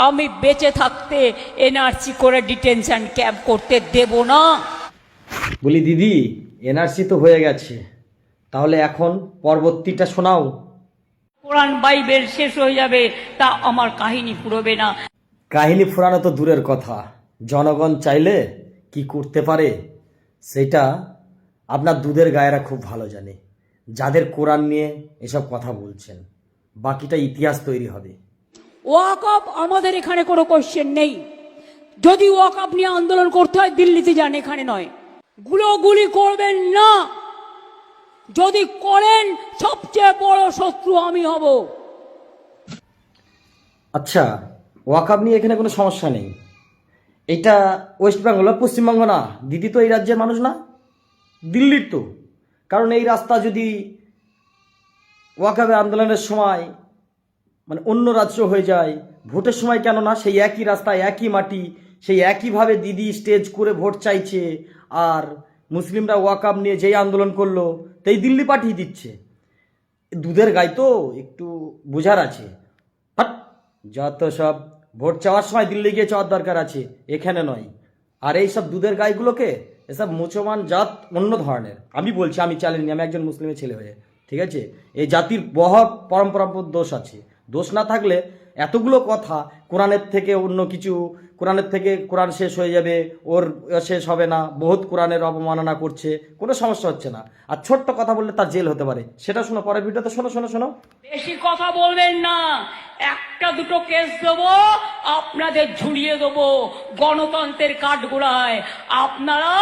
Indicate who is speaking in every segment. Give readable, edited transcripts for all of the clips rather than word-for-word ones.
Speaker 1: আমি বেঁচে থাকতে এনআরসি করে ডিটেনশন ক্যাম্প করতে দেব না।
Speaker 2: বলি দিদি, এনআরসি তো হয়ে গেছে, তাহলে এখন পরবর্তীটা শোনাও।
Speaker 1: কোরআন বাইবেল শেষ হয়ে যাবে, তা আমার কাহিনী ফুরবে না।
Speaker 2: কাহিনী ফুরানো তো দূরের কথা, জনগণ চাইলে কি করতে পারে সেটা আপনার দুধের গায়েরা খুব ভালো জানে, যাদের কোরআন নিয়ে এসব কথা বলছেন। বাকিটা ইতিহাস তৈরি হবে।
Speaker 1: ওয়াকফ আমাদের এখানে কোনো কোশ্চেন নেই। যদি ওয়াকফ নিয়ে আন্দোলন করতে হয় দিল্লিতে যান, এখানে নয়। গুলি করবেন না, যদি করেন সবচেয়ে বড় শত্রু আমি হব।
Speaker 2: আচ্ছা, ওয়াকফ নিয়ে এখানে কোনো সমস্যা নেই। এটা ওয়েস্ট বেঙ্গল, পশ্চিমবঙ্গ না। দিদি তো এই রাজ্যের মানুষ না, দিল্লির তো। কারণ এই রাস্তা যদি ওয়াকফ আন্দোলনের সময় মানে অন্য রাজ্য হয়ে যায়, ভোটের সময় কেন না সেই একই রাস্তা, একই মাটি, সেই একইভাবে দিদি স্টেজ করে ভোট চাইছে, আর মুসলিমরা ওয়াকফ নিয়ে যেই আন্দোলন করলো তাই দিল্লি পাঠিয়ে দিচ্ছে। দুধের গাই তো, একটু বোঝার আছে। হাট, যত সব ভোট চাওয়ার সময় দিল্লি গিয়ে চাওয়ার দরকার আছে, এখানে নয়। আর এই সব দুধের গাইগুলোকে, এসব মুসলমান জাত অন্য ধরনের। আমি বলছি, আমি চ্যালেঞ্জ, আমি একজন মুসলিমের ছেলে হয়ে, ঠিক আছে, এই জাতির বহুত পরম্পরাগত দোষ আছে। দোষ না থাকলে এতগুলো কথা, কোরআনের থেকে অন্য কিছু, কোরআনের থেকে কোরআন শেষ হয়ে যাবে, ওর শেষ হবে না, বহুত কোরআনের অবমাননা করছে, কোনো সমস্যা হচ্ছে না। আর ছোট্ট কথা বললে তার জেল হতে পারে, সেটা শোনো পরের ভিডিওতে। শোনো শোনো শোনো,
Speaker 1: বেশি কথা বলবেন না, একটা দুটো কেস দেবো, আপনাদের ঝুলিয়ে দেবো গণতন্ত্রের কাঠগোড়ায়। আপনারা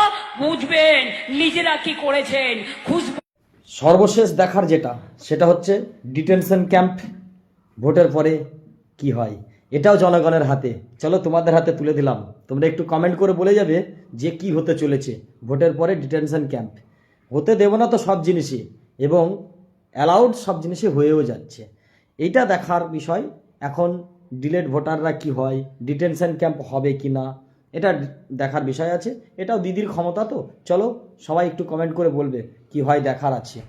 Speaker 1: বুঝবেন নিজেরা কি করেছেন, খুঁজবেন।
Speaker 2: সর্বশেষ দেখার যেটা, সেটা হচ্ছে ডিটেনশন ক্যাম্প ভোটের পরে কি হয়, এটাও জনগণের হাতে। চলো তোমাদের হাতে তুলে দিলাম, তোমরা একটু কমেন্ট করে বলে যাবে যে কি হতে চলেছে ভোটের পরে ডিটেনশন ক্যাম্প। হতে দেব না তো সব জিনিসই, এবং অ্যালাউড সব জিনিসই হয়েও যাচ্ছে। এইটা দেখার বিষয়। এখন ডিলেট ভোটাররা কি হয়, ডিটেনশন ক্যাম্প হবে কি না, এটা দেখার বিষয় আছে। এটাও দিদির ক্ষমতা তো। চলো সবাই একটু কমেন্ট করে বলবে কি হয়, দেখার আছে।